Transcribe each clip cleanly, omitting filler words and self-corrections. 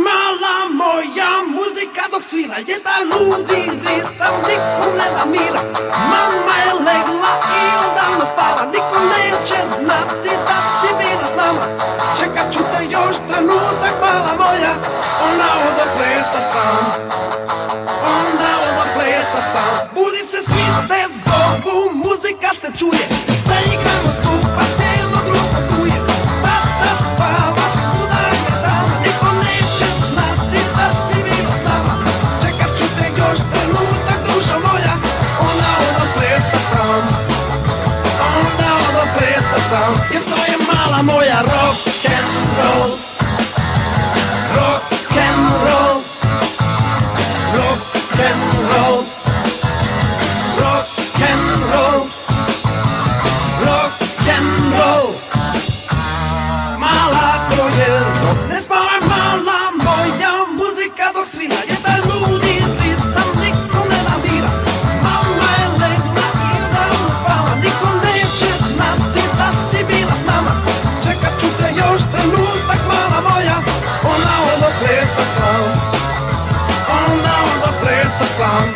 mala moja, muzika dok svira, jedan ludi ritam, nikom ne da mira. Mama je legla i odavno spava, niko neće znati da si bila s nama. Čekat ću te još trenutak, mala moja, onda odo plesat sam, onda odo plesat sam. Budi se, svi te zovu, muzika se čuje, zaigramo skupa, cijelo društvo tu je. Tata spava, svuda je dama, niko neće znati da si bila s nama. Čekat ću te još trenutak, dušo moja, onda odo plesat sam, onda odo plesat sam. Jer to je mala moja rock and roll, rock and roll, rock and roll, rock and roll, rock and roll. Mala to je rock, ne spavaj mala moja, muzika dok svira, jedan ludi ritam, niko ne da mira. Mama je legla i odavno spava, niko neće znati da si bila s nama. Čekat ću te još trenutak, mala moja, onda odo plesat sam, onda odo plesat sam.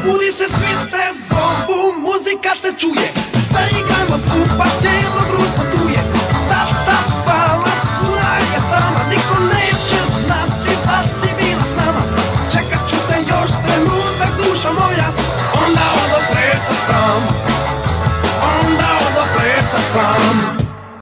Budi se, svi te zovu, muzika se čuje, zaigrajmo skupa, cijelo društvo tu je. Tata spava, svuda je tama, niko neće znati da si bila s nama. Čekat ću te još trenutak, dušo moja, onda odo plesat sam, onda odo plesat sam.